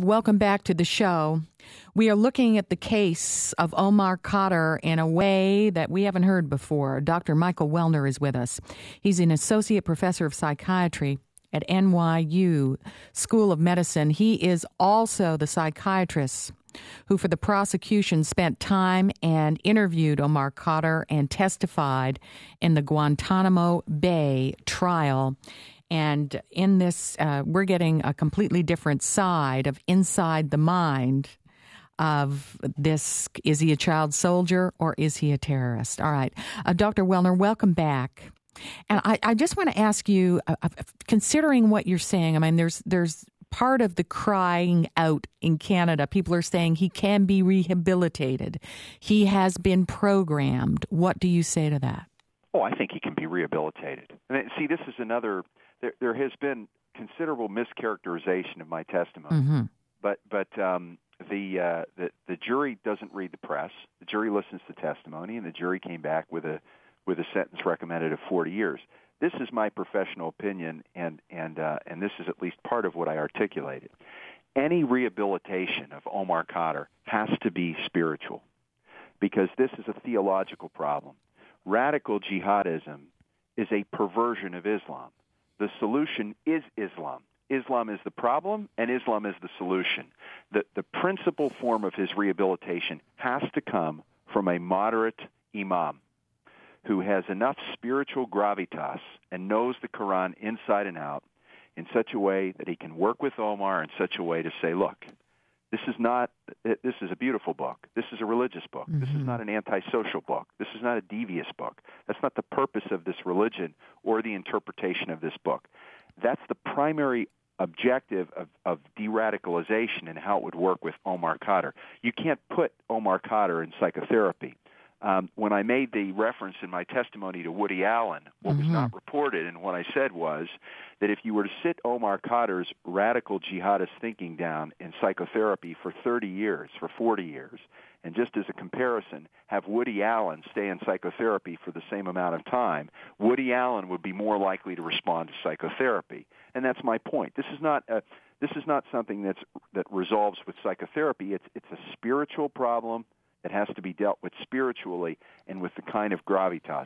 Welcome back to the show. We are looking at the case of Omar Khadr in a way that we haven't heard before. Dr. Michael Welner is with us. He's an associate professor of psychiatry at NYU School of Medicine. He is also the psychiatrist who, for the prosecution, spent time and interviewed Omar Khadr and testified in the Guantanamo Bay trial. And in this, we're getting a completely different side of inside the mind of this. Is he a child soldier or is he a terrorist? All right. Dr. Welner, welcome back. And I just want to ask you, considering what you're saying, I mean, there's part of the crying out in Canada. People are saying he can be rehabilitated. He has been programmed. What do you say to that? Oh, I think he can be rehabilitated. And see, this is another. There has been considerable mischaracterization of my testimony, but the jury doesn't read the press. The jury listens to testimony, and the jury came back with a sentence recommended of 40 years. This is my professional opinion, and this is at least part of what I articulated. Any rehabilitation of Omar Khadr has to be spiritual, because this is a theological problem. Radical jihadism is a perversion of Islam. The solution is Islam. Islam is the problem, and Islam is the solution. The principal form of his rehabilitation has to come from a moderate imam who has enough spiritual gravitas and knows the Quran inside and out in such a way that he can work with Omar in such a way to say, look, this is a beautiful book. This is a religious book. This is not an antisocial book. This is not a devious book. That's not the purpose of this religion or the interpretation of this book. That's the primary objective of de-radicalization and how it would work with Omar Khadr. You can't put Omar Khadr in psychotherapy. When I made the reference in my testimony to Woody Allen, what was not reported, and what I said was that if you were to sit Omar Khadr's radical jihadist thinking down in psychotherapy for 30 years, for 40 years, and just as a comparison, have Woody Allen stay in psychotherapy for the same amount of time, Woody Allen would be more likely to respond to psychotherapy. And that's my point. This is not something that resolves with psychotherapy. It's a spiritual problem that has to be dealt with spiritually and with the kind of gravitas.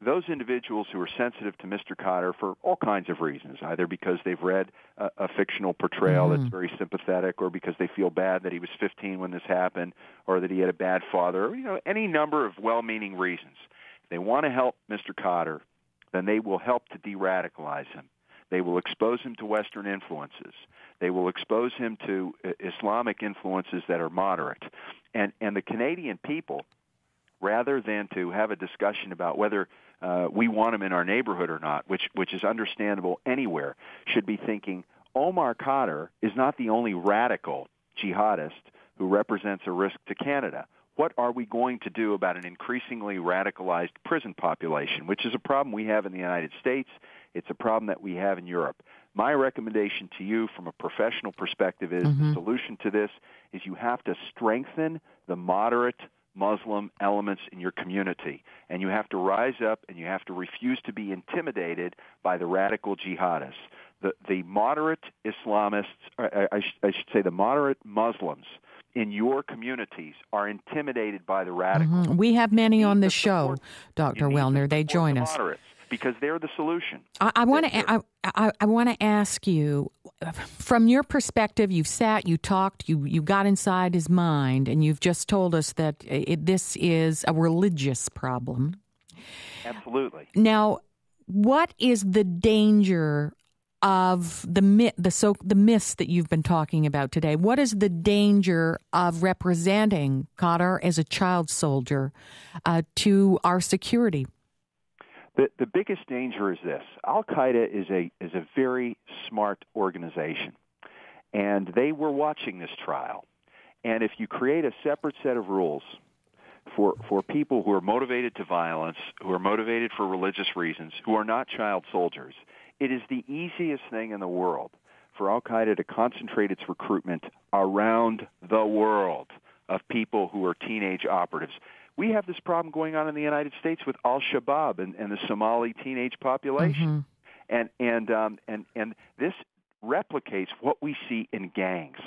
Those individuals who are sensitive to Mr. Khadr for all kinds of reasons, either because they've read a fictional portrayal that's very sympathetic, or because they feel bad that he was 15 when this happened, or that he had a bad father, or, any number of well-meaning reasons. If they want to help Mr. Khadr, then they will help to de-radicalize him. They will expose him to Western influences. They will expose him to Islamic influences that are moderate. And the Canadian people, rather than to have a discussion about whether we want him in our neighborhood or not, which is understandable anywhere, should be thinking, Omar Khadr is not the only radical jihadist who represents a risk to Canada. What are we going to do about an increasingly radicalized prison population, which is a problem we have in the United States? It's a problem that we have in Europe. My recommendation to you from a professional perspective is the solution to this is you have to strengthen the moderate Muslim elements in your community, and you have to rise up and you have to refuse to be intimidated by the radical jihadists. The moderate Islamists, I should say the moderate Muslims in your communities are intimidated by the radicals. We have many on this show, Dr. Welner. They join us. Because they're the solution. I want to ask you, from your perspective, you've sat, you talked, you got inside his mind, and you've just told us that this is a religious problem. Absolutely. Now, what is the danger of the myths that you've been talking about today? What is the danger of representing Khadr as a child soldier to our security? The biggest danger is this. Al-Qaeda is a very smart organization, and they were watching this trial. And if you create a separate set of rules for people who are motivated to violence, who are motivated for religious reasons, who are not child soldiers, it is the easiest thing in the world for Al-Qaeda to concentrate its recruitment around the world of people who are teenage operatives. We have this problem going on in the United States with Al-Shabaab and the Somali teenage population. And this replicates what we see in gangs.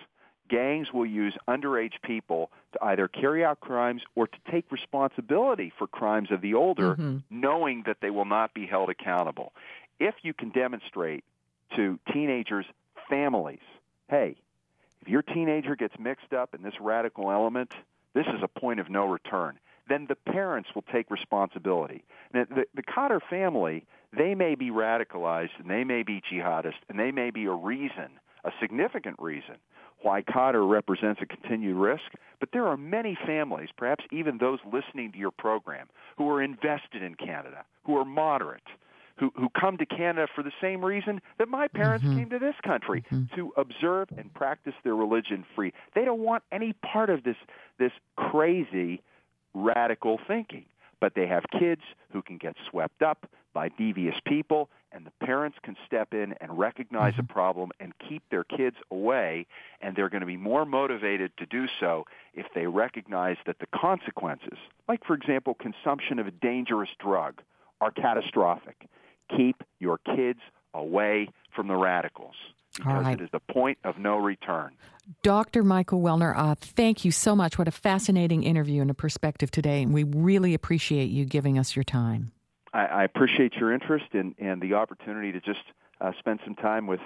gangs will use underage people to either carry out crimes or to take responsibility for crimes of the older, knowing that they will not be held accountable. If you can demonstrate to teenagers' families, hey, if your teenager gets mixed up in this radical element, this is a point of no return, then the parents will take responsibility. Now, the Khadr family, they may be radicalized and they may be jihadists and they may be a significant reason why Khadr represents a continued risk, but there are many families, perhaps even those listening to your program, who are invested in Canada, who are moderate, who come to Canada for the same reason that my parents came to this country, to observe and practice their religion free. They don't want any part of this crazy radical thinking, but they have kids who can get swept up by devious people, and the parents can step in and recognize a problem and keep their kids away, and they're going to be more motivated to do so if they recognize that the consequences, like, for example, consumption of a dangerous drug, are catastrophic. Keep your kids away from the radicals, because it is a point of no return. Dr. Michael Welner, thank you so much. What a fascinating interview and a perspective today, and we really appreciate you giving us your time. I appreciate your interest and the opportunity to just spend some time with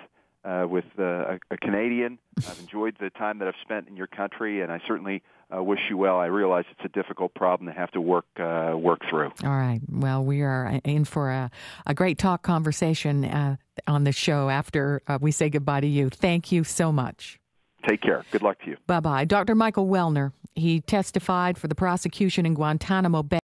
a Canadian. I've enjoyed the time that I've spent in your country, and I certainly wish you well. I realize it's a difficult problem to have to work through. All right. Well, we are in for a great talk conversation on the show after we say goodbye to you. Thank you so much. Take care. Good luck to you. Bye-bye. Dr. Michael Welner, he testified for the prosecution in Guantanamo Bay.